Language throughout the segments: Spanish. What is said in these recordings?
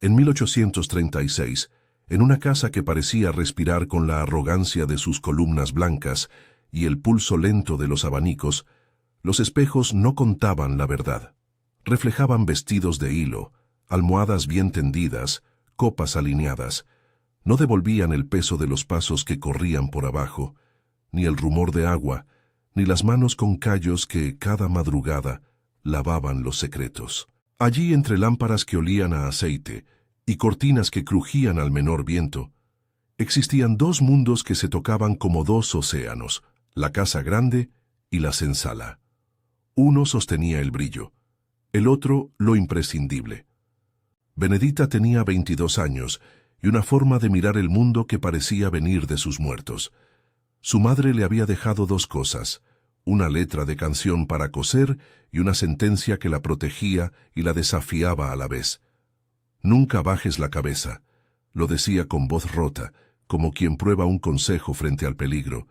En 1836, en una casa que parecía respirar con la arrogancia de sus columnas blancas y el pulso lento de los abanicos, los espejos no contaban la verdad. Reflejaban vestidos de hilo, almohadas bien tendidas, copas alineadas. No devolvían el peso de los pasos que corrían por abajo, ni el rumor de agua, ni las manos con callos que, cada madrugada, lavaban los secretos. Allí, entre lámparas que olían a aceite y cortinas que crujían al menor viento, existían dos mundos que se tocaban como dos océanos, la casa grande y la senzala. Uno sostenía el brillo, el otro lo imprescindible. Benedita tenía 22 años y una forma de mirar el mundo que parecía venir de sus muertos. Su madre le había dejado dos cosas: una letra de canción para coser y una sentencia que la protegía y la desafiaba a la vez. «Nunca bajes la cabeza», lo decía con voz rota, como quien prueba un consejo frente al peligro,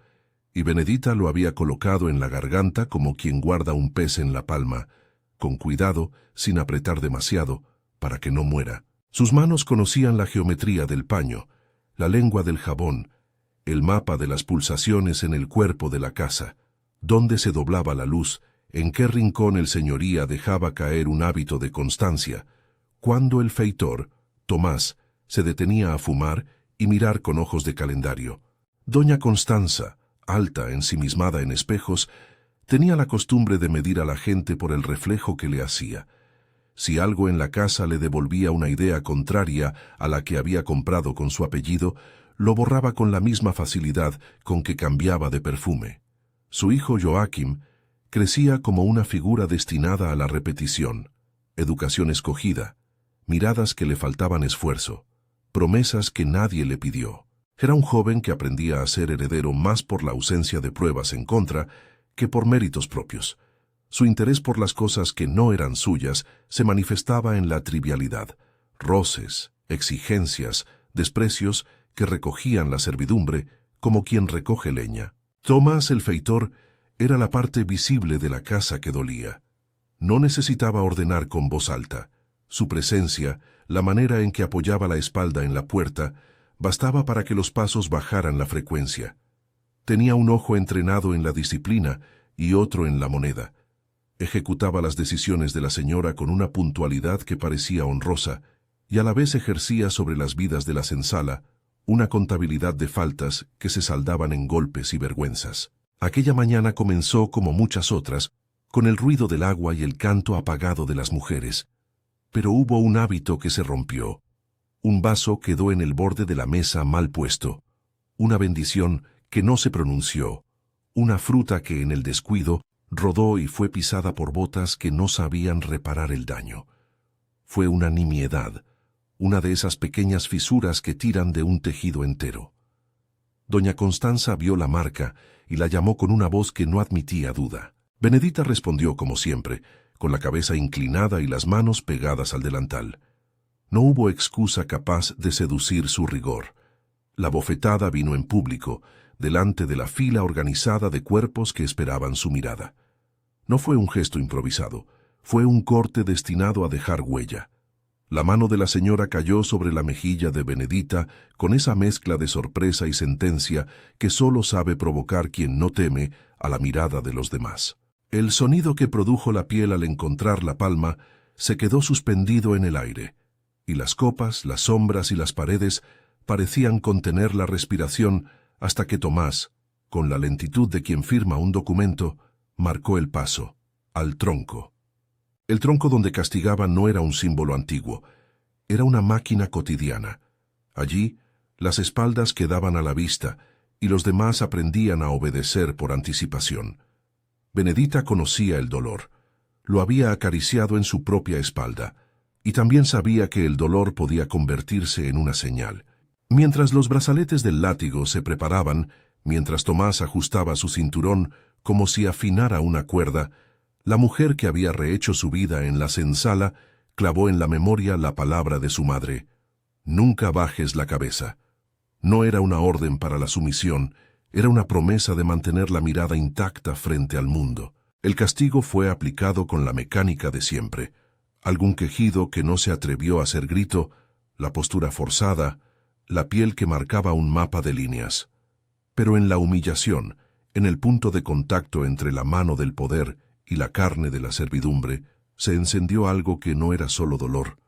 y Benedita lo había colocado en la garganta como quien guarda un pez en la palma, con cuidado, sin apretar demasiado, para que no muera. Sus manos conocían la geometría del paño, la lengua del jabón, el mapa de las pulsaciones en el cuerpo de la casa, dónde se doblaba la luz, en qué rincón el señoría dejaba caer un hábito de constancia, cuando el feitor, Tomás, se detenía a fumar y mirar con ojos de calendario. Doña Constanza, alta, ensimismada en espejos, tenía la costumbre de medir a la gente por el reflejo que le hacía. Si algo en la casa le devolvía una idea contraria a la que había comprado con su apellido, lo borraba con la misma facilidad con que cambiaba de perfume. Su hijo Joaquim crecía como una figura destinada a la repetición, educación escogida, miradas que le faltaban esfuerzo, promesas que nadie le pidió. Era un joven que aprendía a ser heredero más por la ausencia de pruebas en contra que por méritos propios. Su interés por las cosas que no eran suyas se manifestaba en la trivialidad, roces, exigencias, desprecios que recogían la servidumbre como quien recoge leña. Tomás el feitor era la parte visible de la casa que dolía. No necesitaba ordenar con voz alta. Su presencia, la manera en que apoyaba la espalda en la puerta, bastaba para que los pasos bajaran la frecuencia. Tenía un ojo entrenado en la disciplina y otro en la moneda. Ejecutaba las decisiones de la señora con una puntualidad que parecía honrosa, y a la vez ejercía sobre las vidas de la senzala una contabilidad de faltas que se saldaban en golpes y vergüenzas. Aquella mañana comenzó, como muchas otras, con el ruido del agua y el canto apagado de las mujeres. Pero hubo un hábito que se rompió. Un vaso quedó en el borde de la mesa mal puesto. Una bendición que no se pronunció. Una fruta que en el descuido rodó y fue pisada por botas que no sabían reparar el daño. Fue una nimiedad, una de esas pequeñas fisuras que tiran de un tejido entero. Doña Constanza vio la marca y la llamó con una voz que no admitía duda. Benedita respondió como siempre, con la cabeza inclinada y las manos pegadas al delantal. No hubo excusa capaz de seducir su rigor. La bofetada vino en público, delante de la fila organizada de cuerpos que esperaban su mirada. No fue un gesto improvisado, fue un corte destinado a dejar huella. La mano de la señora cayó sobre la mejilla de Benedita con esa mezcla de sorpresa y sentencia que solo sabe provocar quien no teme a la mirada de los demás. El sonido que produjo la piel al encontrar la palma se quedó suspendido en el aire, y las copas, las sombras y las paredes parecían contener la respiración hasta que Tomás, con la lentitud de quien firma un documento, marcó el paso, al tronco. El tronco donde castigaba no era un símbolo antiguo, era una máquina cotidiana. Allí, las espaldas quedaban a la vista y los demás aprendían a obedecer por anticipación. Benedita conocía el dolor, lo había acariciado en su propia espalda, y también sabía que el dolor podía convertirse en una señal. Mientras los brazaletes del látigo se preparaban, mientras Tomás ajustaba su cinturón como si afinara una cuerda, la mujer que había rehecho su vida en la senzala clavó en la memoria la palabra de su madre: «Nunca bajes la cabeza». No era una orden para la sumisión, era una promesa de mantener la mirada intacta frente al mundo. El castigo fue aplicado con la mecánica de siempre. Algún quejido que no se atrevió a hacer grito, la postura forzada, la piel que marcaba un mapa de líneas. Pero en la humillación, en el punto de contacto entre la mano del poder y la carne de la servidumbre, se encendió algo que no era solo dolor.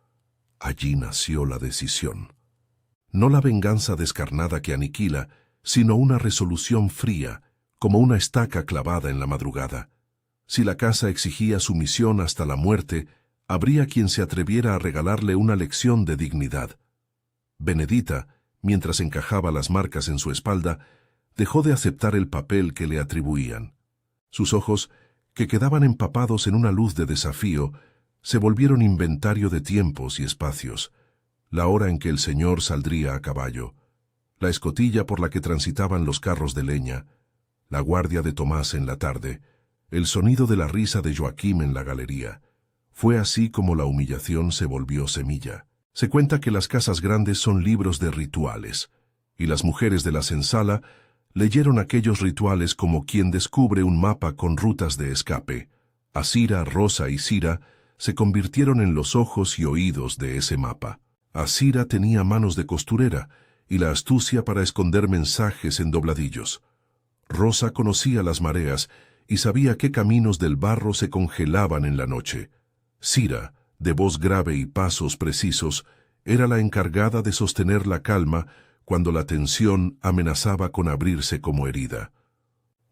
Allí nació la decisión. No la venganza descarnada que aniquila, sino una resolución fría, como una estaca clavada en la madrugada. Si la casa exigía sumisión hasta la muerte, habría quien se atreviera a regalarle una lección de dignidad. Benedita, mientras encajaba las marcas en su espalda, dejó de aceptar el papel que le atribuían. Sus ojos, que quedaban empapados en una luz de desafío, se volvieron inventario de tiempos y espacios, la hora en que el Señor saldría a caballo, la escotilla por la que transitaban los carros de leña, la guardia de Tomás en la tarde, el sonido de la risa de Joaquim en la galería. Fue así como la humillación se volvió semilla. Se cuenta que las casas grandes son libros de rituales, y las mujeres de la senzala leyeron aquellos rituales como quien descubre un mapa con rutas de escape. Asira, Rosa y Sira se convirtieron en los ojos y oídos de ese mapa. Asira tenía manos de costurera y la astucia para esconder mensajes en dobladillos. Rosa conocía las mareas y sabía qué caminos del barro se congelaban en la noche. Sira, de voz grave y pasos precisos, era la encargada de sostener la calma cuando la tensión amenazaba con abrirse como herida.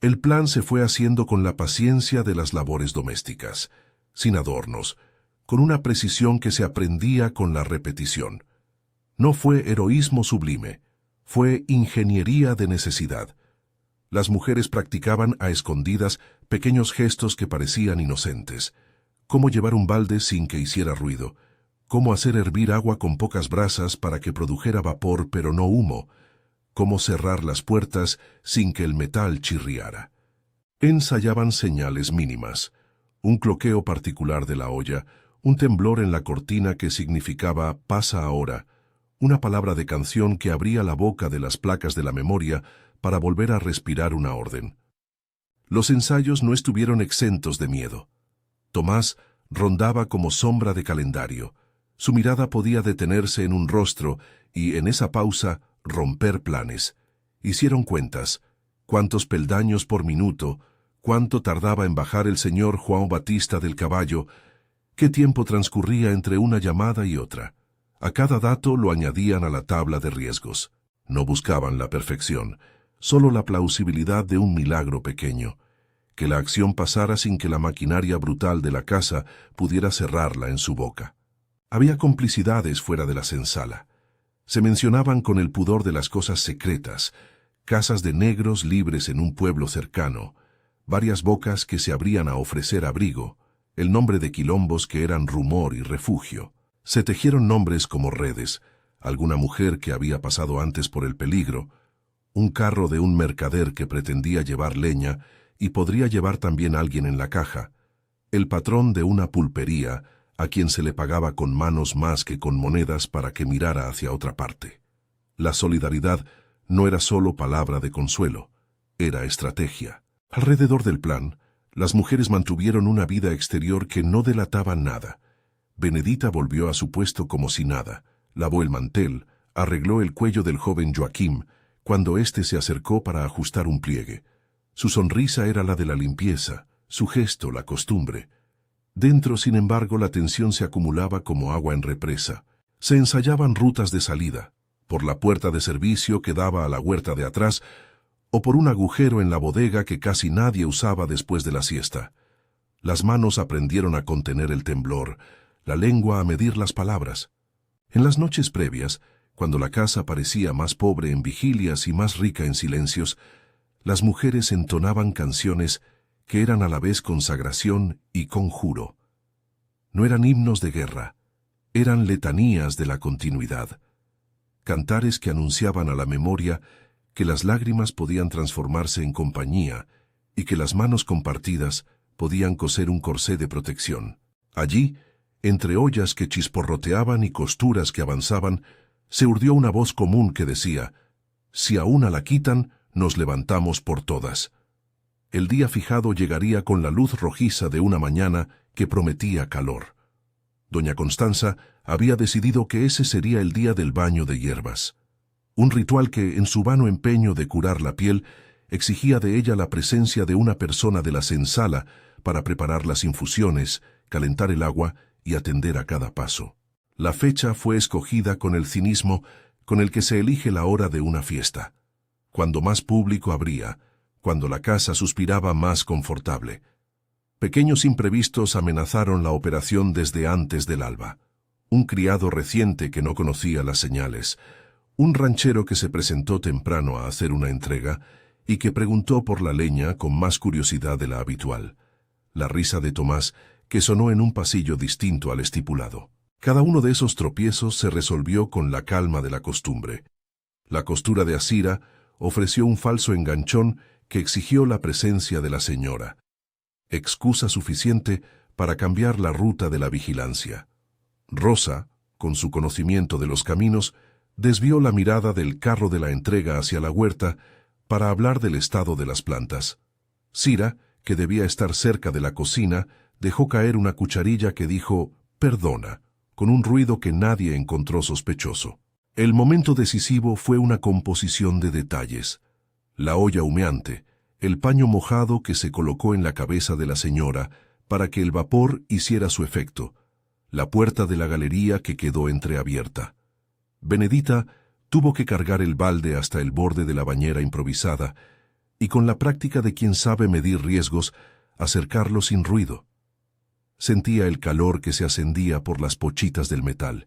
El plan se fue haciendo con la paciencia de las labores domésticas, sin adornos, con una precisión que se aprendía con la repetición. No fue heroísmo sublime, fue ingeniería de necesidad. Las mujeres practicaban a escondidas pequeños gestos que parecían inocentes. Cómo llevar un balde sin que hiciera ruido, cómo hacer hervir agua con pocas brasas para que produjera vapor pero no humo, cómo cerrar las puertas sin que el metal chirriara. Ensayaban señales mínimas, un cloqueo particular de la olla, un temblor en la cortina que significaba «pasa ahora», una palabra de canción que abría la boca de las placas de la memoria para volver a respirar una orden. Los ensayos no estuvieron exentos de miedo. Tomás rondaba como sombra de calendario. Su mirada podía detenerse en un rostro y, en esa pausa, romper planes. Hicieron cuentas. Cuántos peldaños por minuto, cuánto tardaba en bajar el señor Juan Batista del caballo, qué tiempo transcurría entre una llamada y otra. A cada dato lo añadían a la tabla de riesgos. No buscaban la perfección, solo la plausibilidad de un milagro pequeño. Que la acción pasara sin que la maquinaria brutal de la casa pudiera cerrarla en su boca. Había complicidades fuera de la senzala. Se mencionaban con el pudor de las cosas secretas, casas de negros libres en un pueblo cercano, varias bocas que se abrían a ofrecer abrigo, el nombre de quilombos que eran rumor y refugio. Se tejieron nombres como redes, alguna mujer que había pasado antes por el peligro, un carro de un mercader que pretendía llevar leña y podría llevar también alguien en la caja, el patrón de una pulpería a quien se le pagaba con manos más que con monedas para que mirara hacia otra parte. La solidaridad no era solo palabra de consuelo, era estrategia. Alrededor del plan, las mujeres mantuvieron una vida exterior que no delataba nada. Benedita volvió a su puesto como si nada, lavó el mantel, arregló el cuello del joven Joaquim, cuando éste se acercó para ajustar un pliegue. Su sonrisa era la de la limpieza, su gesto la costumbre. Dentro, sin embargo, la tensión se acumulaba como agua en represa. Se ensayaban rutas de salida, por la puerta de servicio que daba a la huerta de atrás, o por un agujero en la bodega que casi nadie usaba después de la siesta. Las manos aprendieron a contener el temblor, la lengua a medir las palabras. En las noches previas, cuando la casa parecía más pobre en vigilias y más rica en silencios, las mujeres entonaban canciones que eran a la vez consagración y conjuro. No eran himnos de guerra, eran letanías de la continuidad, cantares que anunciaban a la memoria que las lágrimas podían transformarse en compañía y que las manos compartidas podían coser un corsé de protección. Allí, entre ollas que chisporroteaban y costuras que avanzaban, se urdió una voz común que decía: «Si a una la quitan, nos levantamos por todas». El día fijado llegaría con la luz rojiza de una mañana que prometía calor. Doña Constanza había decidido que ese sería el día del baño de hierbas. Un ritual que, en su vano empeño de curar la piel, exigía de ella la presencia de una persona de la senzala para preparar las infusiones, calentar el agua y atender a cada paso. La fecha fue escogida con el cinismo con el que se elige la hora de una fiesta. Cuando más público habría, cuando la casa suspiraba más confortable. Pequeños imprevistos amenazaron la operación desde antes del alba. Un criado reciente que no conocía las señales, un ranchero que se presentó temprano a hacer una entrega y que preguntó por la leña con más curiosidad de la habitual. La risa de Tomás, que sonó en un pasillo distinto al estipulado. Cada uno de esos tropiezos se resolvió con la calma de la costumbre. La costura de Asira ofreció un falso enganchón que exigió la presencia de la señora. Excusa suficiente para cambiar la ruta de la vigilancia. Rosa, con su conocimiento de los caminos, desvió la mirada del carro de la entrega hacia la huerta para hablar del estado de las plantas. Sira, que debía estar cerca de la cocina, dejó caer una cucharilla que dijo «perdona», con un ruido que nadie encontró sospechoso. El momento decisivo fue una composición de detalles. La olla humeante, el paño mojado que se colocó en la cabeza de la señora para que el vapor hiciera su efecto, la puerta de la galería que quedó entreabierta. Benedita tuvo que cargar el balde hasta el borde de la bañera improvisada y con la práctica de quien sabe medir riesgos, acercarlo sin ruido. Sentía el calor que se ascendía por las pochitas del metal.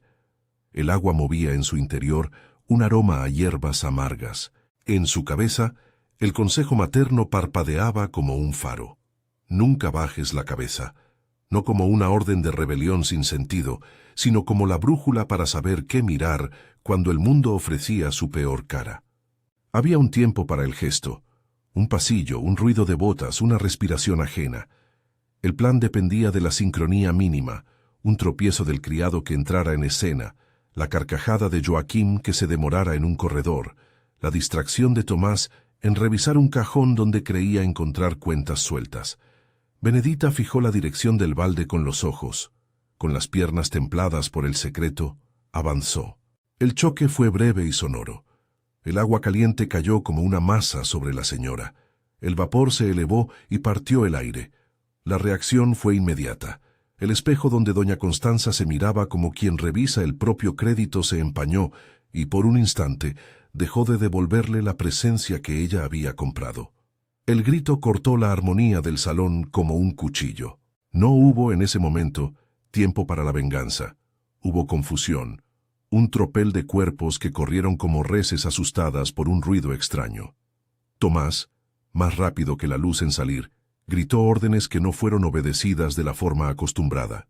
El agua movía en su interior un aroma a hierbas amargas. En su cabeza, el consejo materno parpadeaba como un faro. Nunca bajes la cabeza, no como una orden de rebelión sin sentido, sino como la brújula para saber qué mirar cuando el mundo ofrecía su peor cara. Había un tiempo para el gesto, un pasillo, un ruido de botas, una respiración ajena. El plan dependía de la sincronía mínima, un tropiezo del criado que entrara en escena, la carcajada de Joaquín que se demorara en un corredor, la distracción de Tomás en revisar un cajón donde creía encontrar cuentas sueltas. Benedita fijó la dirección del balde con los ojos. Con las piernas templadas por el secreto, avanzó. El choque fue breve y sonoro. El agua caliente cayó como una masa sobre la señora. El vapor se elevó y partió el aire. La reacción fue inmediata. El espejo donde doña Constanza se miraba como quien revisa el propio crédito se empañó y por un instante dejó de devolverle la presencia que ella había comprado. El grito cortó la armonía del salón como un cuchillo. No hubo en ese momento tiempo para la venganza. Hubo confusión, un tropel de cuerpos que corrieron como reses asustadas por un ruido extraño. Tomás, más rápido que la luz en salir, gritó órdenes que no fueron obedecidas de la forma acostumbrada.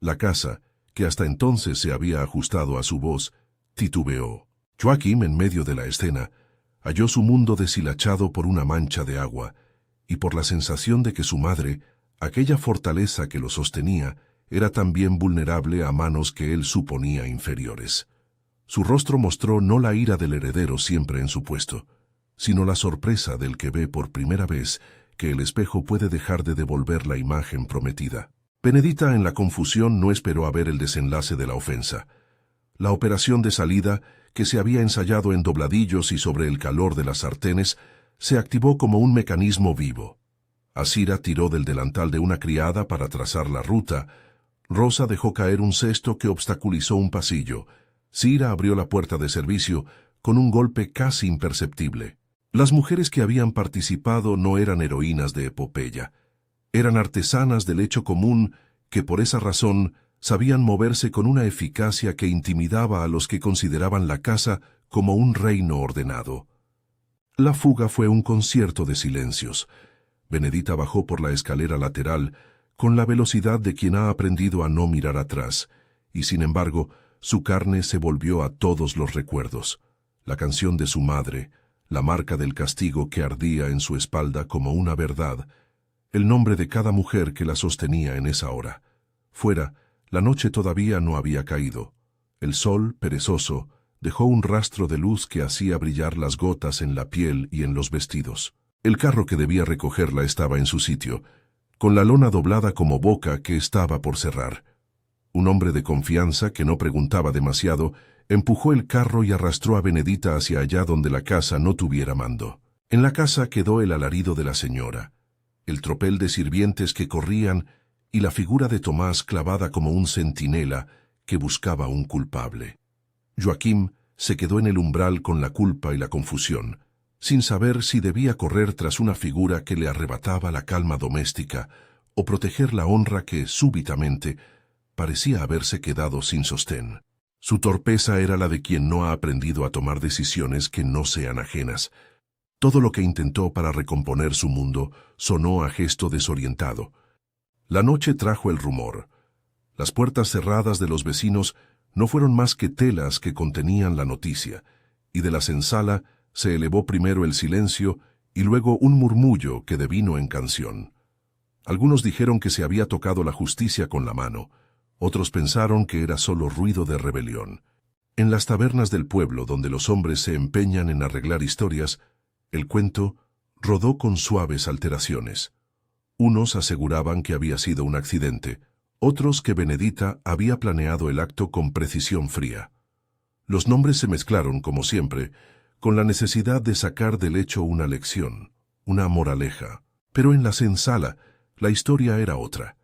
La casa, que hasta entonces se había ajustado a su voz, titubeó. Joaquín, en medio de la escena, halló su mundo deshilachado por una mancha de agua y por la sensación de que su madre, aquella fortaleza que lo sostenía, era también vulnerable a manos que él suponía inferiores. Su rostro mostró no la ira del heredero siempre en su puesto, sino la sorpresa del que ve por primera vez que el espejo puede dejar de devolver la imagen prometida. Benedita en la confusión no esperó a ver el desenlace de la ofensa. La operación de salida, que se había ensayado en dobladillos y sobre el calor de las sartenes, se activó como un mecanismo vivo. Asira tiró del delantal de una criada para trazar la ruta. Rosa dejó caer un cesto que obstaculizó un pasillo. Sira abrió la puerta de servicio con un golpe casi imperceptible. Las mujeres que habían participado no eran heroínas de epopeya. Eran artesanas del hecho común que por esa razón sabían moverse con una eficacia que intimidaba a los que consideraban la casa como un reino ordenado. La fuga fue un concierto de silencios. Benedita bajó por la escalera lateral con la velocidad de quien ha aprendido a no mirar atrás, y sin embargo, su carne se volvió a todos los recuerdos. La canción de su madre, la marca del castigo que ardía en su espalda como una verdad, el nombre de cada mujer que la sostenía en esa hora. Fuera, la noche todavía no había caído. El sol, perezoso, dejó un rastro de luz que hacía brillar las gotas en la piel y en los vestidos. El carro que debía recogerla estaba en su sitio, con la lona doblada como boca que estaba por cerrar. Un hombre de confianza que no preguntaba demasiado, empujó el carro y arrastró a Benedita hacia allá donde la casa no tuviera mando. En la casa quedó el alarido de la señora, el tropel de sirvientes que corrían y la figura de Tomás clavada como un centinela que buscaba un culpable. Joaquim se quedó en el umbral con la culpa y la confusión, sin saber si debía correr tras una figura que le arrebataba la calma doméstica o proteger la honra que, súbitamente, parecía haberse quedado sin sostén. Su torpeza era la de quien no ha aprendido a tomar decisiones que no sean ajenas. Todo lo que intentó para recomponer su mundo sonó a gesto desorientado. La noche trajo el rumor. Las puertas cerradas de los vecinos no fueron más que telas que contenían la noticia, y de la senzala se elevó primero el silencio y luego un murmullo que devino en canción. Algunos dijeron que se había tocado la justicia con la mano, otros pensaron que era solo ruido de rebelión. En las tabernas del pueblo, donde los hombres se empeñan en arreglar historias, el cuento rodó con suaves alteraciones. Unos aseguraban que había sido un accidente, otros que Benedita había planeado el acto con precisión fría. Los nombres se mezclaron, como siempre, con la necesidad de sacar del hecho una lección, una moraleja. Pero en la senzala, la historia era otra.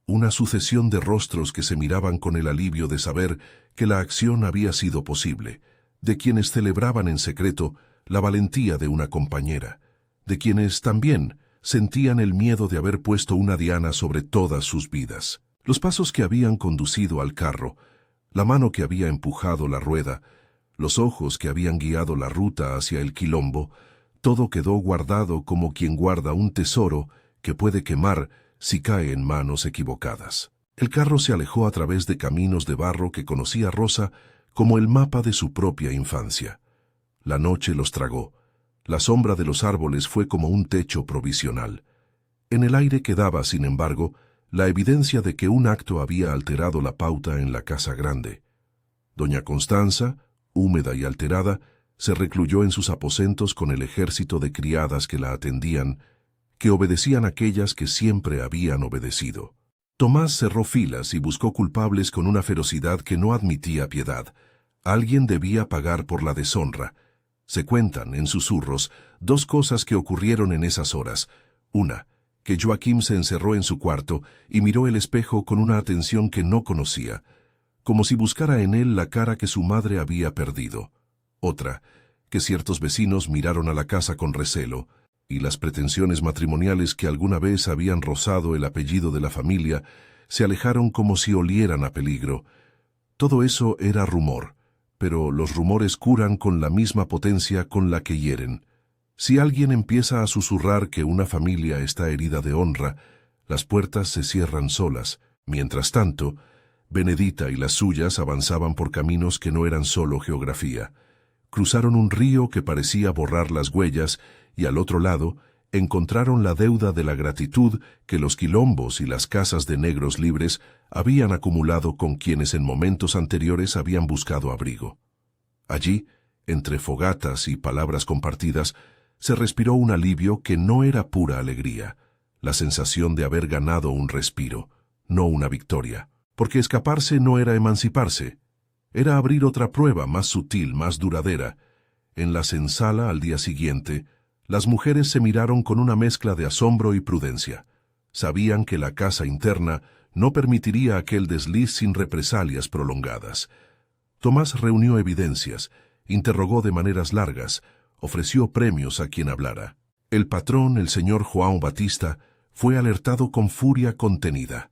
Una sucesión de rostros que se miraban con el alivio de saber que la acción había sido posible, de quienes celebraban en secreto la valentía de una compañera, de quienes también sentían el miedo de haber puesto una diana sobre todas sus vidas. Los pasos que habían conducido al carro, la mano que había empujado la rueda, los ojos que habían guiado la ruta hacia el quilombo, todo quedó guardado como quien guarda un tesoro que puede quemar si cae en manos equivocadas. El carro se alejó a través de caminos de barro que conocía Rosa como el mapa de su propia infancia. La noche los tragó. La sombra de los árboles fue como un techo provisional. En el aire quedaba, sin embargo, la evidencia de que un acto había alterado la pauta en la casa grande. Doña Constanza, húmeda y alterada, se recluyó en sus aposentos con el ejército de criadas que la atendían, que obedecían aquellas que siempre habían obedecido. Tomás cerró filas y buscó culpables con una ferocidad que no admitía piedad. Alguien debía pagar por la deshonra. Se cuentan, en susurros, dos cosas que ocurrieron en esas horas. Una, que Joaquim se encerró en su cuarto y miró el espejo con una atención que no conocía, como si buscara en él la cara que su madre había perdido. Otra, que ciertos vecinos miraron a la casa con recelo, y las pretensiones matrimoniales que alguna vez habían rozado el apellido de la familia se alejaron como si olieran a peligro. Todo eso era rumor, pero los rumores curan con la misma potencia con la que hieren. Si alguien empieza a susurrar que una familia está herida de honra, las puertas se cierran solas. Mientras tanto, Benedita y las suyas avanzaban por caminos que no eran solo geografía. Cruzaron un río que parecía borrar las huellas y al otro lado encontraron la deuda de la gratitud que los quilombos y las casas de negros libres habían acumulado con quienes en momentos anteriores habían buscado abrigo. Allí, entre fogatas y palabras compartidas, se respiró un alivio que no era pura alegría, la sensación de haber ganado un respiro, no una victoria, porque escaparse no era emanciparse, era abrir otra prueba más sutil, más duradera. En la senzala, al día siguiente, las mujeres se miraron con una mezcla de asombro y prudencia. Sabían que la casa interna no permitiría aquel desliz sin represalias prolongadas. Tomás reunió evidencias, interrogó de maneras largas, ofreció premios a quien hablara. El patrón, el señor João Batista, fue alertado con furia contenida.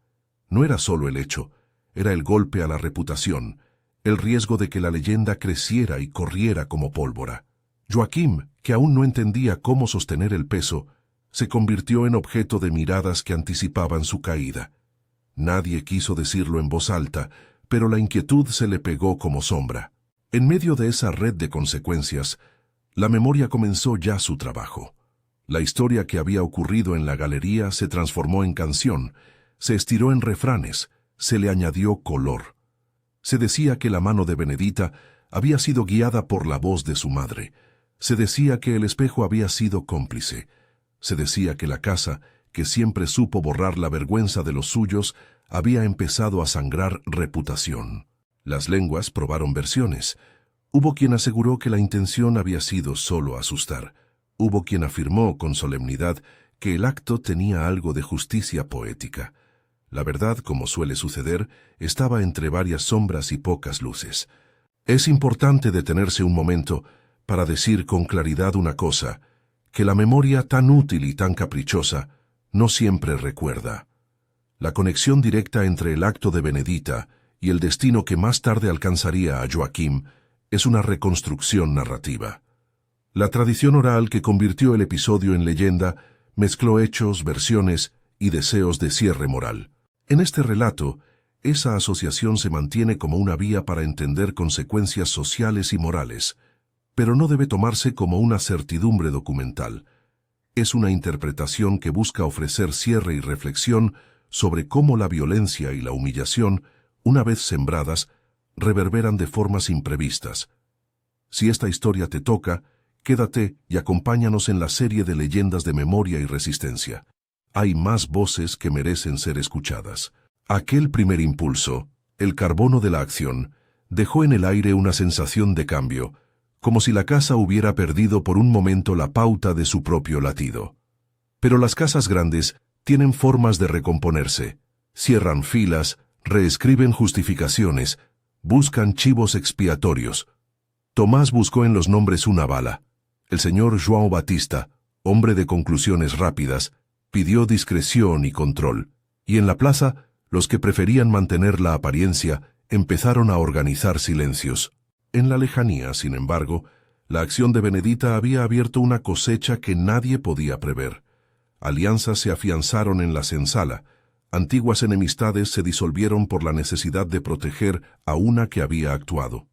No era solo el hecho, era el golpe a la reputación, el riesgo de que la leyenda creciera y corriera como pólvora. Joaquim, que aún no entendía cómo sostener el peso, se convirtió en objeto de miradas que anticipaban su caída. Nadie quiso decirlo en voz alta, pero la inquietud se le pegó como sombra. En medio de esa red de consecuencias, la memoria comenzó ya su trabajo. La historia que había ocurrido en la galería se transformó en canción, se estiró en refranes, se le añadió color. Se decía que la mano de Benedita había sido guiada por la voz de su madre. Se decía que el espejo había sido cómplice. Se decía que la casa, que siempre supo borrar la vergüenza de los suyos, había empezado a sangrar reputación. Las lenguas probaron versiones. Hubo quien aseguró que la intención había sido solo asustar. Hubo quien afirmó con solemnidad que el acto tenía algo de justicia poética. La verdad, como suele suceder, estaba entre varias sombras y pocas luces. Es importante detenerse un momento para decir con claridad una cosa, que la memoria tan útil y tan caprichosa no siempre recuerda. La conexión directa entre el acto de Benedita y el destino que más tarde alcanzaría a Joaquim es una reconstrucción narrativa. La tradición oral que convirtió el episodio en leyenda mezcló hechos, versiones y deseos de cierre moral. En este relato, esa asociación se mantiene como una vía para entender consecuencias sociales y morales, pero no debe tomarse como una certidumbre documental. Es una interpretación que busca ofrecer cierre y reflexión sobre cómo la violencia y la humillación, una vez sembradas, reverberan de formas imprevistas. Si esta historia te toca, quédate y acompáñanos en la serie de leyendas de memoria y resistencia. Hay más voces que merecen ser escuchadas. Aquel primer impulso, el carbono de la acción, dejó en el aire una sensación de cambio, como si la casa hubiera perdido por un momento la pauta de su propio latido. Pero las casas grandes tienen formas de recomponerse, cierran filas, reescriben justificaciones, buscan chivos expiatorios. Tomás buscó en los nombres una bala. El señor João Batista, hombre de conclusiones rápidas, pidió discreción y control, y en la plaza, los que preferían mantener la apariencia empezaron a organizar silencios. En la lejanía, sin embargo, la acción de Benedita había abierto una cosecha que nadie podía prever. Alianzas se afianzaron en la senzala, antiguas enemistades se disolvieron por la necesidad de proteger a una que había actuado.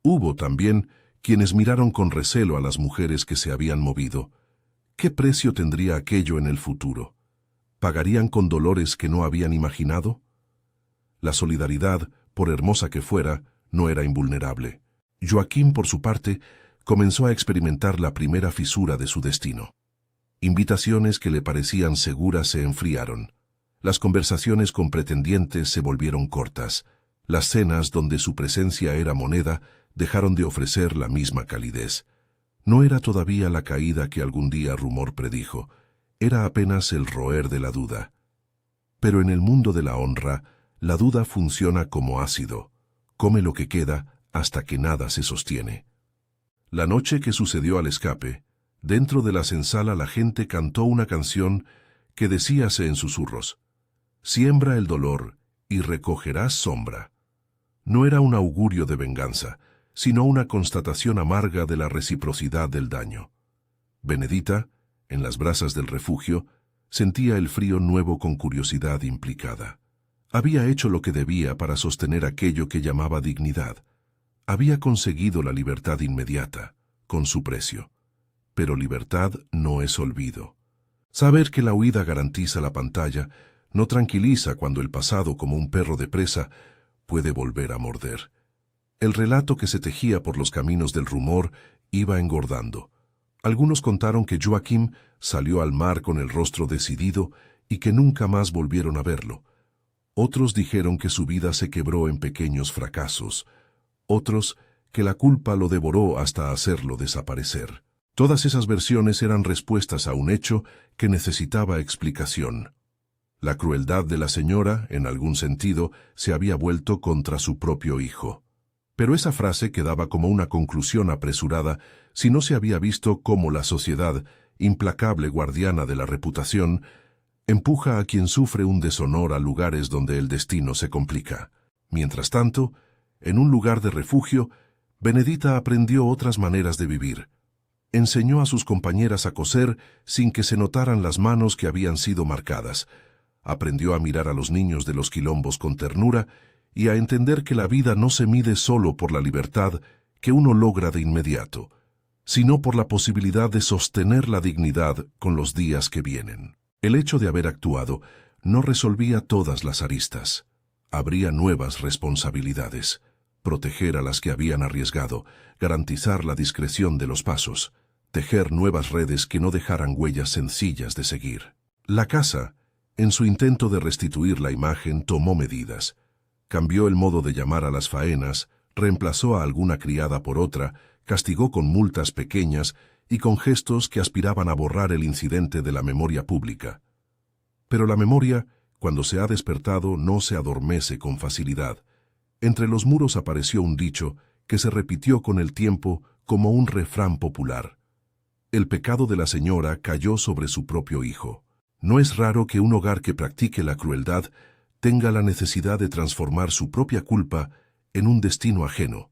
Hubo también quienes miraron con recelo a las mujeres que se habían movido. ¿Qué precio tendría aquello en el futuro? ¿Pagarían con dolores que no habían imaginado? La solidaridad, por hermosa que fuera, no era invulnerable. Joaquim, por su parte, comenzó a experimentar la primera fisura de su destino. Invitaciones que le parecían seguras se enfriaron. Las conversaciones con pretendientes se volvieron cortas. Las cenas donde su presencia era moneda dejaron de ofrecer la misma calidez. No era todavía la caída que algún día rumor predijo, era apenas el roer de la duda. Pero en el mundo de la honra, la duda funciona como ácido, come lo que queda hasta que nada se sostiene. La noche que sucedió al escape, dentro de la senzala la gente cantó una canción que decíase en susurros: «Siembra el dolor y recogerás sombra». No era un augurio de venganza, sino una constatación amarga de la reciprocidad del daño. Benedita, en las brasas del refugio, sentía el frío nuevo con curiosidad implicada. Había hecho lo que debía para sostener aquello que llamaba dignidad. Había conseguido la libertad inmediata, con su precio. Pero libertad no es olvido. Saber que la huida garantiza la pantalla no tranquiliza cuando el pasado, como un perro de presa, puede volver a morder. El relato que se tejía por los caminos del rumor iba engordando. Algunos contaron que Joaquim salió al mar con el rostro decidido y que nunca más volvieron a verlo. Otros dijeron que su vida se quebró en pequeños fracasos. Otros que la culpa lo devoró hasta hacerlo desaparecer. Todas esas versiones eran respuestas a un hecho que necesitaba explicación. La crueldad de la señora, en algún sentido, se había vuelto contra su propio hijo. Pero esa frase quedaba como una conclusión apresurada si no se había visto cómo la sociedad, implacable guardiana de la reputación, empuja a quien sufre un deshonor a lugares donde el destino se complica. Mientras tanto, en un lugar de refugio, Benedita aprendió otras maneras de vivir. Enseñó a sus compañeras a coser sin que se notaran las manos que habían sido marcadas. Aprendió a mirar a los niños de los quilombos con ternura y a entender que la vida no se mide solo por la libertad que uno logra de inmediato, sino por la posibilidad de sostener la dignidad con los días que vienen. El hecho de haber actuado no resolvía todas las aristas. Habría nuevas responsabilidades: proteger a las que habían arriesgado, garantizar la discreción de los pasos, tejer nuevas redes que no dejaran huellas sencillas de seguir. La casa, en su intento de restituir la imagen, tomó medidas. Cambió el modo de llamar a las faenas, reemplazó a alguna criada por otra, castigó con multas pequeñas y con gestos que aspiraban a borrar el incidente de la memoria pública. Pero la memoria, cuando se ha despertado, no se adormece con facilidad. Entre los muros apareció un dicho que se repitió con el tiempo como un refrán popular. El pecado de la señora cayó sobre su propio hijo. No es raro que un hogar que practique la crueldad tenga la necesidad de transformar su propia culpa en un destino ajeno.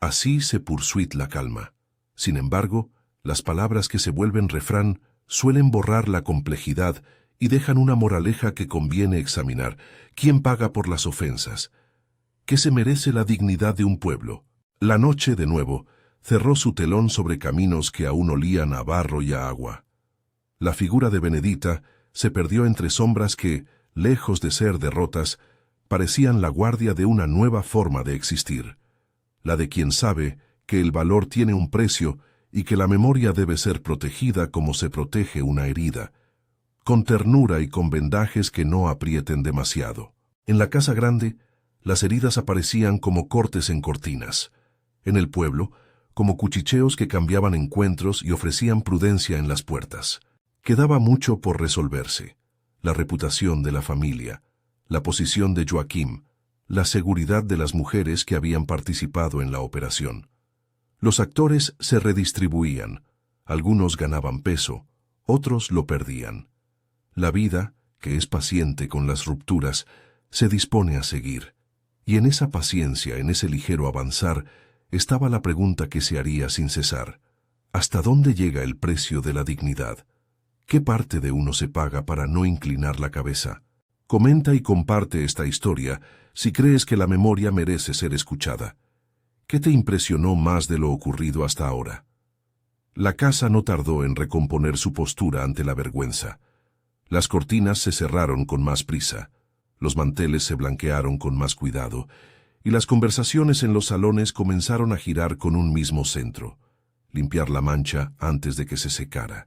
Así se pursuit la calma. Sin embargo, las palabras que se vuelven refrán suelen borrar la complejidad y dejan una moraleja que conviene examinar. ¿Quién paga por las ofensas? ¿Qué se merece la dignidad de un pueblo? La noche, de nuevo, cerró su telón sobre caminos que aún olían a barro y a agua. La figura de Benedita se perdió entre sombras que, lejos de ser derrotas, parecían la guardia de una nueva forma de existir, la de quien sabe que el valor tiene un precio y que la memoria debe ser protegida como se protege una herida, con ternura y con vendajes que no aprieten demasiado. En la casa grande, las heridas aparecían como cortes en cortinas. En el pueblo, como cuchicheos que cambiaban encuentros y ofrecían prudencia en las puertas. Quedaba mucho por resolverse: la reputación de la familia, la posición de Joaquim, la seguridad de las mujeres que habían participado en la operación. Los actores se redistribuían, algunos ganaban peso, otros lo perdían. La vida, que es paciente con las rupturas, se dispone a seguir, y en esa paciencia, en ese ligero avanzar, estaba la pregunta que se haría sin cesar: ¿hasta dónde llega el precio de la dignidad? ¿Qué parte de uno se paga para no inclinar la cabeza? Comenta y comparte esta historia si crees que la memoria merece ser escuchada. ¿Qué te impresionó más de lo ocurrido hasta ahora? La casa no tardó en recomponer su postura ante la vergüenza. Las cortinas se cerraron con más prisa, los manteles se blanquearon con más cuidado, y las conversaciones en los salones comenzaron a girar con un mismo centro: limpiar la mancha antes de que se secara.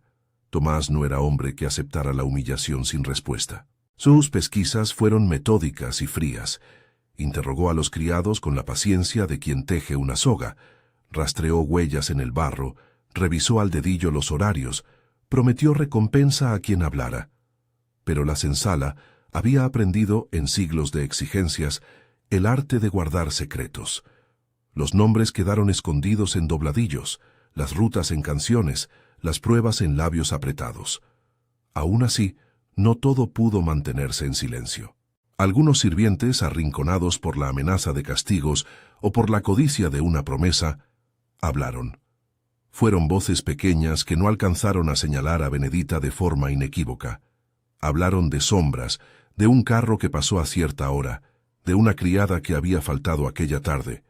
Tomás no era hombre que aceptara la humillación sin respuesta. Sus pesquisas fueron metódicas y frías. Interrogó a los criados con la paciencia de quien teje una soga, rastreó huellas en el barro, revisó al dedillo los horarios, prometió recompensa a quien hablara. Pero la sensala había aprendido, en siglos de exigencias, el arte de guardar secretos. Los nombres quedaron escondidos en dobladillos, las rutas en canciones, las pruebas en labios apretados. Aún así, no todo pudo mantenerse en silencio. Algunos sirvientes, arrinconados por la amenaza de castigos o por la codicia de una promesa, hablaron. Fueron voces pequeñas que no alcanzaron a señalar a Benedita de forma inequívoca. Hablaron de sombras, de un carro que pasó a cierta hora, de una criada que había faltado aquella tarde.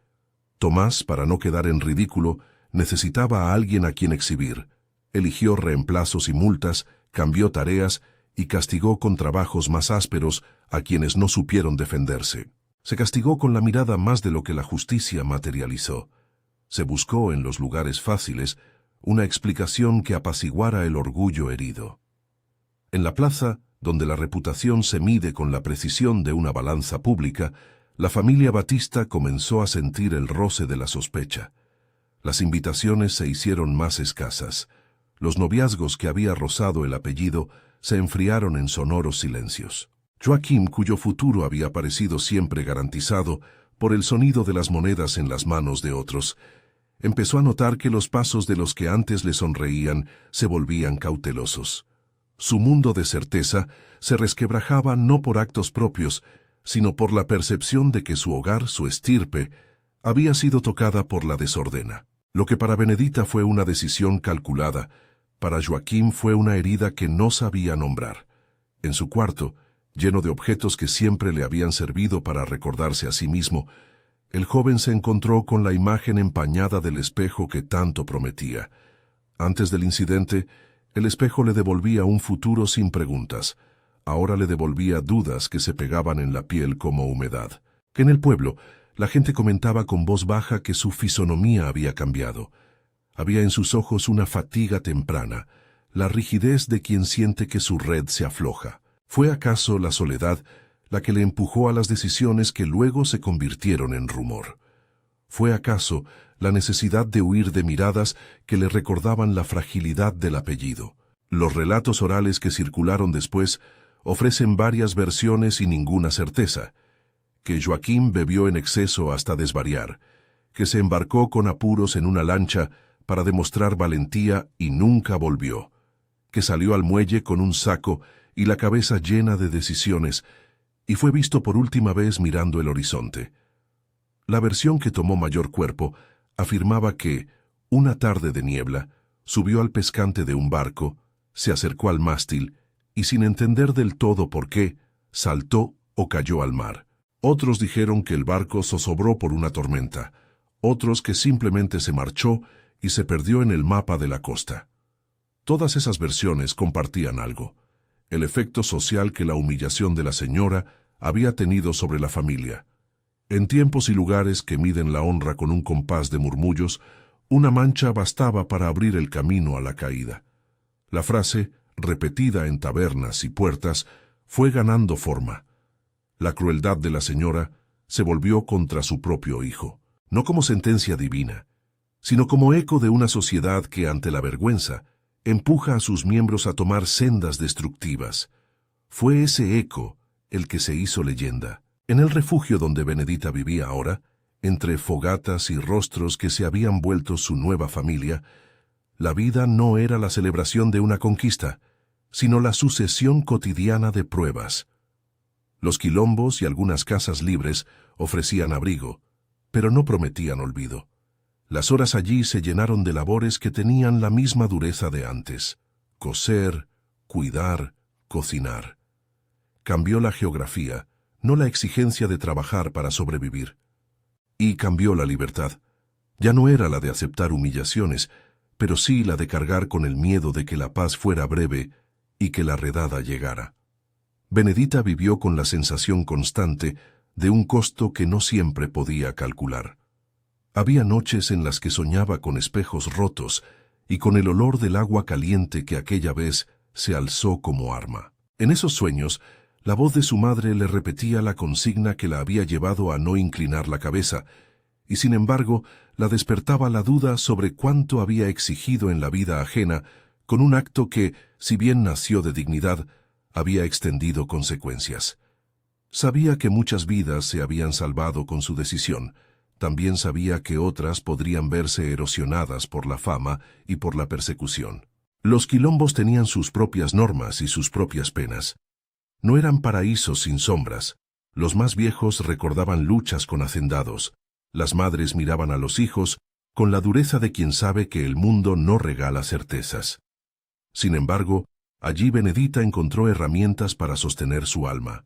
Tomás, para no quedar en ridículo, necesitaba a alguien a quien exhibir. Eligió reemplazos y multas, cambió tareas y castigó con trabajos más ásperos a quienes no supieron defenderse. Se castigó con la mirada más de lo que la justicia materializó. Se buscó en los lugares fáciles una explicación que apaciguara el orgullo herido. En la plaza, donde la reputación se mide con la precisión de una balanza pública, la familia Batista comenzó a sentir el roce de la sospecha. Las invitaciones se hicieron más escasas. Los noviazgos que había rozado el apellido se enfriaron en sonoros silencios. Joaquim, cuyo futuro había parecido siempre garantizado por el sonido de las monedas en las manos de otros, empezó a notar que los pasos de los que antes le sonreían se volvían cautelosos. Su mundo de certeza se resquebrajaba no por actos propios, sino por la percepción de que su hogar, su estirpe, había sido tocada por la desordena. Lo que para Benedita fue una decisión calculada, para Joaquim fue una herida que no sabía nombrar. En su cuarto, lleno de objetos que siempre le habían servido para recordarse a sí mismo, el joven se encontró con la imagen empañada del espejo que tanto prometía. Antes del incidente, el espejo le devolvía un futuro sin preguntas. Ahora le devolvía dudas que se pegaban en la piel como humedad. Que en el pueblo, la gente comentaba con voz baja que su fisonomía había cambiado. Había en sus ojos una fatiga temprana, la rigidez de quien siente que su red se afloja. ¿Fue acaso la soledad la que le empujó a las decisiones que luego se convirtieron en rumor? ¿Fue acaso la necesidad de huir de miradas que le recordaban la fragilidad del apellido? Los relatos orales que circularon después ofrecen varias versiones y ninguna certeza. Que Joaquín bebió en exceso hasta desvariar, que se embarcó con apuros en una lancha para demostrar valentía y nunca volvió, que salió al muelle con un saco y la cabeza llena de decisiones y fue visto por última vez mirando el horizonte. La versión que tomó mayor cuerpo afirmaba que, una tarde de niebla, subió al pescante de un barco, se acercó al mástil y sin entender del todo por qué, saltó o cayó al mar. Otros dijeron que el barco zozobró por una tormenta, otros que simplemente se marchó y se perdió en el mapa de la costa. Todas esas versiones compartían algo: el efecto social que la humillación de la señora había tenido sobre la familia. En tiempos y lugares que miden la honra con un compás de murmullos, una mancha bastaba para abrir el camino a la caída. La frase, repetida en tabernas y puertas, fue ganando forma. La crueldad de la señora se volvió contra su propio hijo, no como sentencia divina, sino como eco de una sociedad que, ante la vergüenza, empuja a sus miembros a tomar sendas destructivas. Fue ese eco el que se hizo leyenda. En el refugio donde Benedita vivía ahora, entre fogatas y rostros que se habían vuelto su nueva familia, la vida no era la celebración de una conquista, sino la sucesión cotidiana de pruebas. Los quilombos y algunas casas libres ofrecían abrigo, pero no prometían olvido. Las horas allí se llenaron de labores que tenían la misma dureza de antes: coser, cuidar, cocinar. Cambió la geografía, no la exigencia de trabajar para sobrevivir. Y cambió la libertad. Ya no era la de aceptar humillaciones, pero sí la de cargar con el miedo de que la paz fuera breve y que la redada llegara. Benedita vivió con la sensación constante de un costo que no siempre podía calcular. Había noches en las que soñaba con espejos rotos y con el olor del agua caliente que aquella vez se alzó como arma. En esos sueños, la voz de su madre le repetía la consigna que la había llevado a no inclinar la cabeza, y sin embargo la despertaba la duda sobre cuánto había exigido en la vida ajena con un acto que, si bien nació de dignidad, había extendido consecuencias. Sabía que muchas vidas se habían salvado con su decisión. También sabía que otras podrían verse erosionadas por la fama y por la persecución. Los quilombos tenían sus propias normas y sus propias penas. No eran paraísos sin sombras. Los más viejos recordaban luchas con hacendados. Las madres miraban a los hijos con la dureza de quien sabe que el mundo no regala certezas. Sin embargo, allí Benedita encontró herramientas para sostener su alma.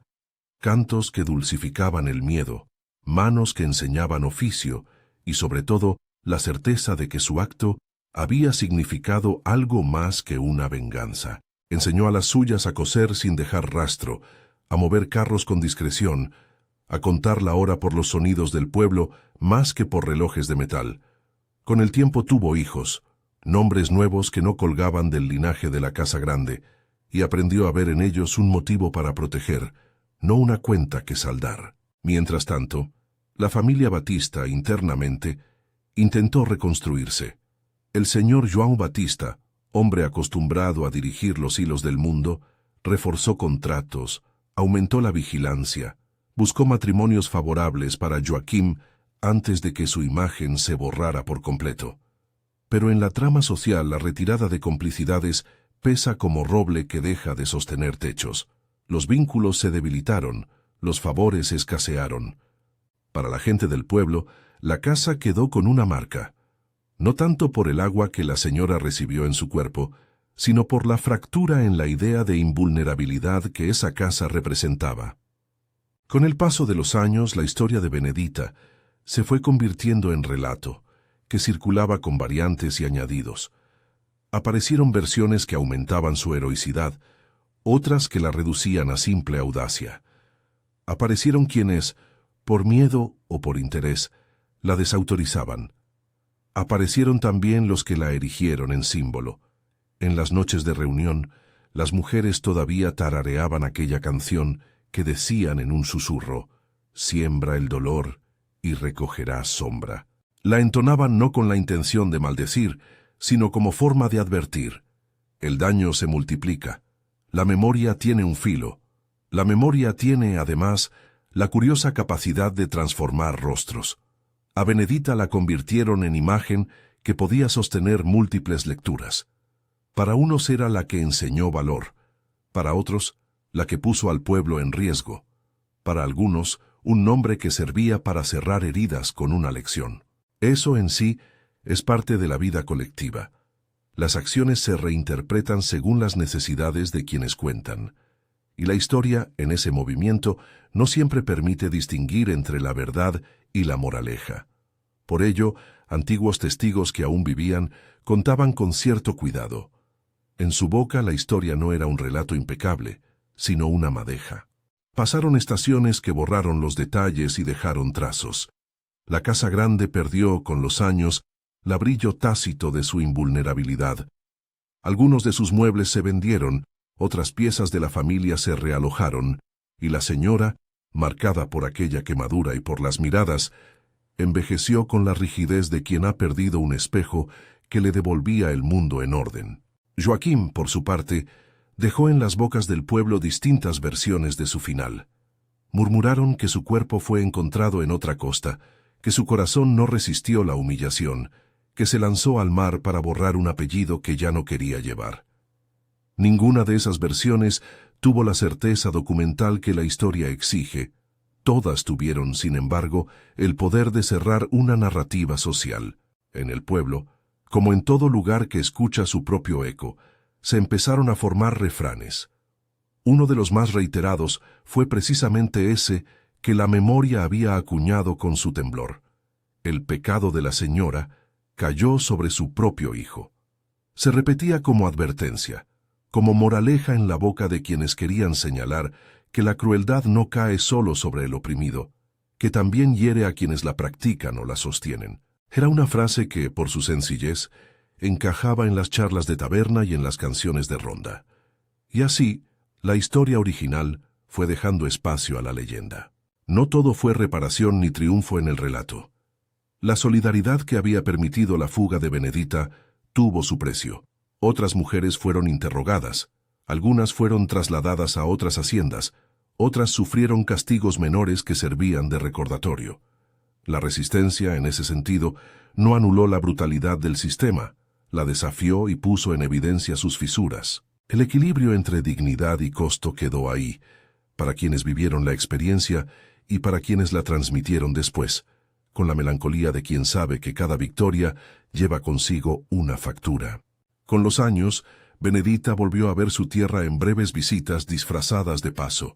Cantos que dulcificaban el miedo, manos que enseñaban oficio y, sobre todo, la certeza de que su acto había significado algo más que una venganza. Enseñó a las suyas a coser sin dejar rastro, a mover carros con discreción, a contar la hora por los sonidos del pueblo más que por relojes de metal. Con el tiempo tuvo hijos, nombres nuevos que no colgaban del linaje de la casa grande, y aprendió a ver en ellos un motivo para proteger, no una cuenta que saldar. Mientras tanto, la familia Batista, internamente, intentó reconstruirse. El señor João Batista, hombre acostumbrado a dirigir los hilos del mundo, reforzó contratos, aumentó la vigilancia, buscó matrimonios favorables para Joaquim antes de que su imagen se borrara por completo. Pero en la trama social la retirada de complicidades pesa como roble que deja de sostener techos. Los vínculos se debilitaron, los favores escasearon. Para la gente del pueblo, la casa quedó con una marca, no tanto por el agua que la señora recibió en su cuerpo, sino por la fractura en la idea de invulnerabilidad que esa casa representaba. Con el paso de los años, la historia de Benedita se fue convirtiendo en relato, que circulaba con variantes y añadidos. Aparecieron versiones que aumentaban su heroicidad, otras que la reducían a simple audacia. Aparecieron quienes, por miedo o por interés, la desautorizaban. Aparecieron también los que la erigieron en símbolo. En las noches de reunión, las mujeres todavía tarareaban aquella canción que decían en un susurro: «Siembra el dolor y recogerás sombra». La entonaban no con la intención de maldecir, sino como forma de advertir: el daño se multiplica, la memoria tiene un filo, la memoria tiene, además, la curiosa capacidad de transformar rostros. A Benedita la convirtieron en imagen que podía sostener múltiples lecturas. Para unos era la que enseñó valor, para otros la que puso al pueblo en riesgo, para algunos un nombre que servía para cerrar heridas con una lección. Eso en sí es parte de la vida colectiva. Las acciones se reinterpretan según las necesidades de quienes cuentan, y la historia, en ese movimiento, no siempre permite distinguir entre la verdad y la moraleja. Por ello, antiguos testigos que aún vivían contaban con cierto cuidado. En su boca la historia no era un relato impecable, sino una madeja. Pasaron estaciones que borraron los detalles y dejaron trazos. La casa grande perdió, con los años, el brillo tácito de su invulnerabilidad. Algunos de sus muebles se vendieron, otras piezas de la familia se realojaron, y la señora, marcada por aquella quemadura y por las miradas, envejeció con la rigidez de quien ha perdido un espejo que le devolvía el mundo en orden. Joaquim, por su parte, dejó en las bocas del pueblo distintas versiones de su final. Murmuraron que su cuerpo fue encontrado en otra costa, que su corazón no resistió la humillación, que se lanzó al mar para borrar un apellido que ya no quería llevar. Ninguna de esas versiones tuvo la certeza documental que la historia exige. Todas tuvieron, sin embargo, el poder de cerrar una narrativa social. En el pueblo, como en todo lugar que escucha su propio eco, se empezaron a formar refranes. Uno de los más reiterados fue precisamente ese que la memoria había acuñado con su temblor. El pecado de la señora cayó sobre su propio hijo. Se repetía como advertencia, como moraleja en la boca de quienes querían señalar que la crueldad no cae solo sobre el oprimido, que también hiere a quienes la practican o la sostienen. Era una frase que, por su sencillez, encajaba en las charlas de taberna y en las canciones de ronda. Y así, la historia original fue dejando espacio a la leyenda. No todo fue reparación ni triunfo en el relato. La solidaridad que había permitido la fuga de Benedita tuvo su precio. Otras mujeres fueron interrogadas, algunas fueron trasladadas a otras haciendas, otras sufrieron castigos menores que servían de recordatorio. La resistencia, en ese sentido, no anuló la brutalidad del sistema, la desafió y puso en evidencia sus fisuras. El equilibrio entre dignidad y costo quedó ahí, para quienes vivieron la experiencia y para quienes la transmitieron después, con la melancolía de quien sabe que cada victoria lleva consigo una factura. Con los años, Benedita volvió a ver su tierra en breves visitas disfrazadas de paso.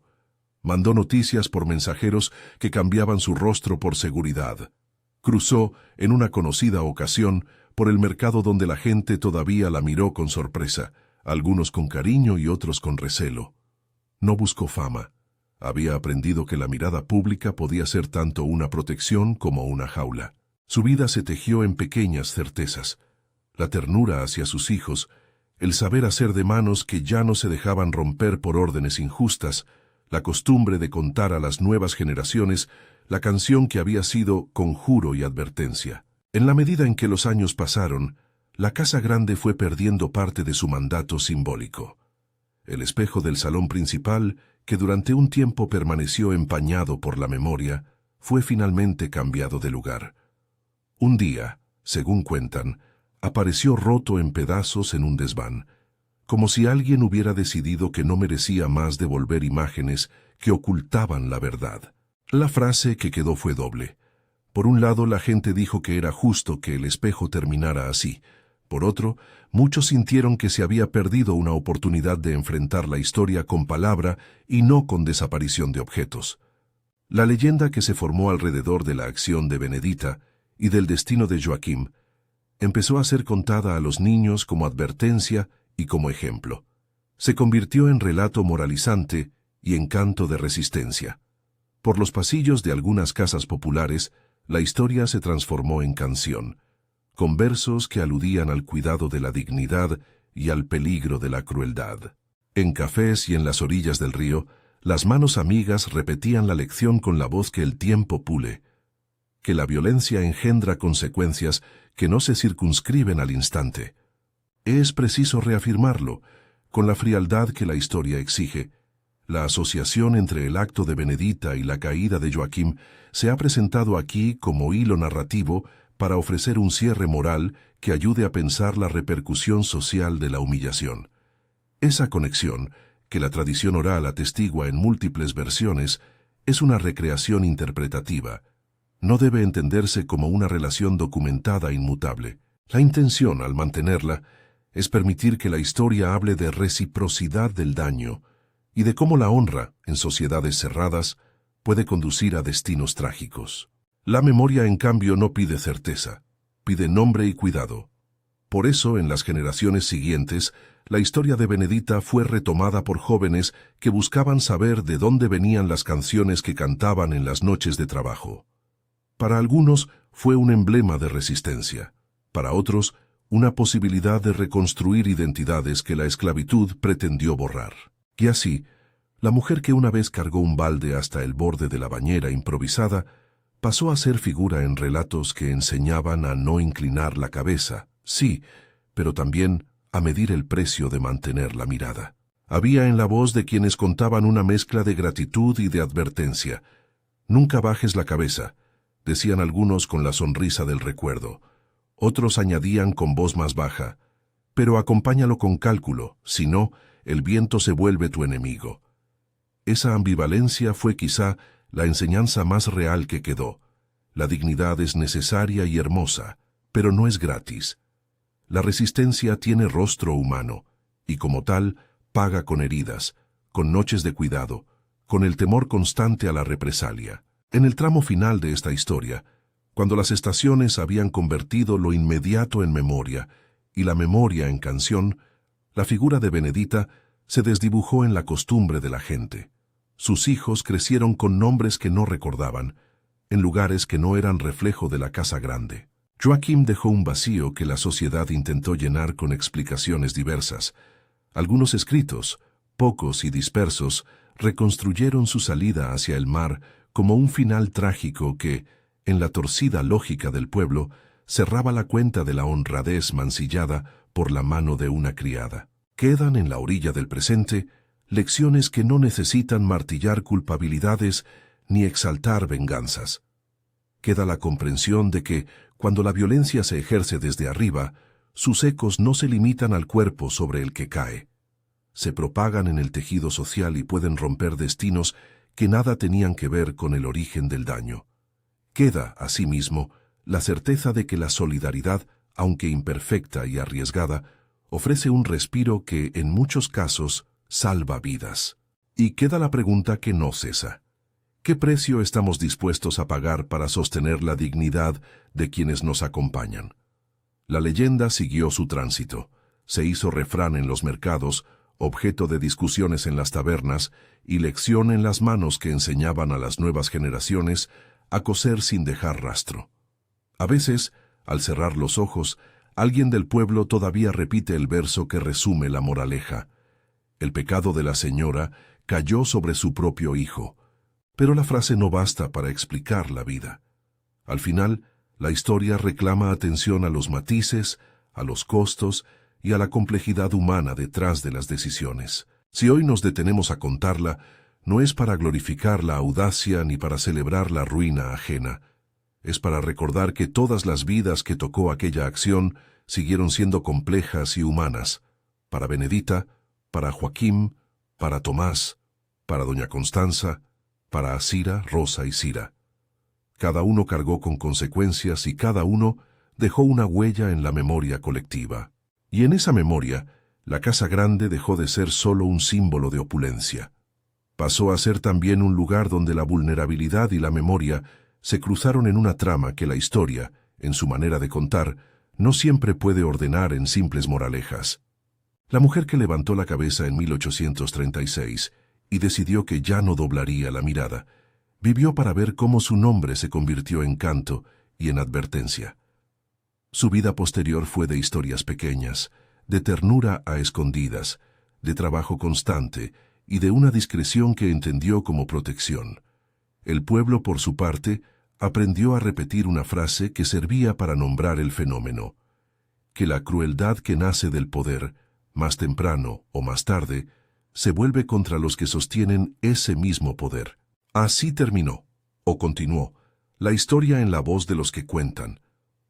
Mandó noticias por mensajeros que cambiaban su rostro por seguridad. Cruzó, en una conocida ocasión, por el mercado donde la gente todavía la miró con sorpresa, algunos con cariño y otros con recelo. No buscó fama. Había aprendido que la mirada pública podía ser tanto una protección como una jaula. Su vida se tejió en pequeñas certezas. La ternura hacia sus hijos, el saber hacer de manos que ya no se dejaban romper por órdenes injustas, la costumbre de contar a las nuevas generaciones la canción que había sido conjuro y advertencia. En la medida en que los años pasaron, la casa grande fue perdiendo parte de su mandato simbólico. El espejo del salón principal, que durante un tiempo permaneció empañado por la memoria, fue finalmente cambiado de lugar. Un día, según cuentan, apareció roto en pedazos en un desván, como si alguien hubiera decidido que no merecía más devolver imágenes que ocultaban la verdad. La frase que quedó fue doble. Por un lado, la gente dijo que era justo que el espejo terminara así. Por otro, muchos sintieron que se había perdido una oportunidad de enfrentar la historia con palabra y no con desaparición de objetos. La leyenda que se formó alrededor de la acción de Benedita y del destino de Joaquim empezó a ser contada a los niños como advertencia y como ejemplo. Se convirtió en relato moralizante y en canto de resistencia. Por los pasillos de algunas casas populares, la historia se transformó en canción, con versos que aludían al cuidado de la dignidad y al peligro de la crueldad. En cafés y en las orillas del río, las manos amigas repetían la lección con la voz que el tiempo pule, que la violencia engendra consecuencias que no se circunscriben al instante. Es preciso reafirmarlo, con la frialdad que la historia exige. La asociación entre el acto de Benedita y la caída de Joaquim se ha presentado aquí como hilo narrativo para ofrecer un cierre moral que ayude a pensar la repercusión social de la humillación. Esa conexión, que la tradición oral atestigua en múltiples versiones, es una recreación interpretativa. No debe entenderse como una relación documentada inmutable. La intención, al mantenerla, es permitir que la historia hable de reciprocidad del daño y de cómo la honra, en sociedades cerradas, puede conducir a destinos trágicos. La memoria, en cambio, no pide certeza, pide nombre y cuidado. Por eso, en las generaciones siguientes, la historia de Benedita fue retomada por jóvenes que buscaban saber de dónde venían las canciones que cantaban en las noches de trabajo. Para algunos fue un emblema de resistencia, para otros una posibilidad de reconstruir identidades que la esclavitud pretendió borrar. Y así, la mujer que una vez cargó un balde hasta el borde de la bañera improvisada pasó a ser figura en relatos que enseñaban a no inclinar la cabeza, sí, pero también a medir el precio de mantener la mirada. Había en la voz de quienes contaban una mezcla de gratitud y de advertencia. «Nunca bajes la cabeza», decían algunos con la sonrisa del recuerdo. Otros añadían con voz más baja, «pero acompáñalo con cálculo, si no, el viento se vuelve tu enemigo». Esa ambivalencia fue quizá la enseñanza más real que quedó. La dignidad es necesaria y hermosa, pero no es gratis. La resistencia tiene rostro humano, y como tal, paga con heridas, con noches de cuidado, con el temor constante a la represalia. En el tramo final de esta historia, cuando las estaciones habían convertido lo inmediato en memoria y la memoria en canción, la figura de Benedita se desdibujó en la costumbre de la gente. Sus hijos crecieron con nombres que no recordaban, en lugares que no eran reflejo de la casa grande. Joaquim dejó un vacío que la sociedad intentó llenar con explicaciones diversas. Algunos escritos, pocos y dispersos, reconstruyeron su salida hacia el mar como un final trágico que, en la torcida lógica del pueblo, cerraba la cuenta de la honradez mancillada por la mano de una criada. Quedan en la orilla del presente lecciones que no necesitan martillar culpabilidades ni exaltar venganzas. Queda la comprensión de que, cuando la violencia se ejerce desde arriba, sus ecos no se limitan al cuerpo sobre el que cae. Se propagan en el tejido social y pueden romper destinos que nada tenían que ver con el origen del daño. Queda, asimismo, la certeza de que la solidaridad, aunque imperfecta y arriesgada, ofrece un respiro que, en muchos casos, salva vidas. Y queda la pregunta que no cesa. ¿Qué precio estamos dispuestos a pagar para sostener la dignidad de quienes nos acompañan? La leyenda siguió su tránsito. Se hizo refrán en los mercados, objeto de discusiones en las tabernas y lección en las manos que enseñaban a las nuevas generaciones a coser sin dejar rastro. A veces, al cerrar los ojos, alguien del pueblo todavía repite el verso que resume la moraleja. El pecado de la señora cayó sobre su propio hijo. Pero la frase no basta para explicar la vida. Al final, la historia reclama atención a los matices, a los costos y a la complejidad humana detrás de las decisiones. Si hoy nos detenemos a contarla, no es para glorificar la audacia ni para celebrar la ruina ajena. Es para recordar que todas las vidas que tocó aquella acción siguieron siendo complejas y humanas. Para Benedita, para Joaquim, para Tomás, para doña Constanza, para Asira, Rosa y Cira. Cada uno cargó con consecuencias y cada uno dejó una huella en la memoria colectiva. Y en esa memoria, la casa grande dejó de ser solo un símbolo de opulencia. Pasó a ser también un lugar donde la vulnerabilidad y la memoria se cruzaron en una trama que la historia, en su manera de contar, no siempre puede ordenar en simples moralejas. La mujer que levantó la cabeza en 1836 y decidió que ya no doblaría la mirada, vivió para ver cómo su nombre se convirtió en canto y en advertencia. Su vida posterior fue de historias pequeñas, de ternura a escondidas, de trabajo constante y de una discreción que entendió como protección. El pueblo, por su parte, aprendió a repetir una frase que servía para nombrar el fenómeno: que la crueldad que nace del poder, más temprano o más tarde, se vuelve contra los que sostienen ese mismo poder. Así terminó, o continuó, la historia en la voz de los que cuentan,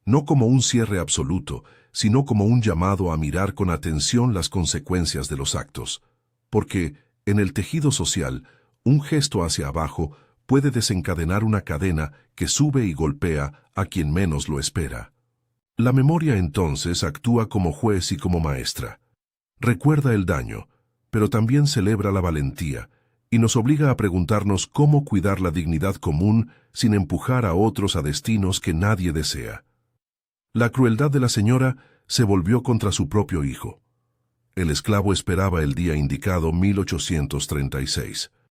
no como un cierre absoluto, sino como un llamado a mirar con atención las consecuencias de los actos, porque, en el tejido social, un gesto hacia abajo puede desencadenar una cadena que sube y golpea a quien menos lo espera. La memoria entonces actúa como juez y como maestra. Recuerda el daño, pero también celebra la valentía, y nos obliga a preguntarnos cómo cuidar la dignidad común sin empujar a otros a destinos que nadie desea. La crueldad de la señora se volvió contra su propio hijo. El esclavo esperaba el día indicado 1836.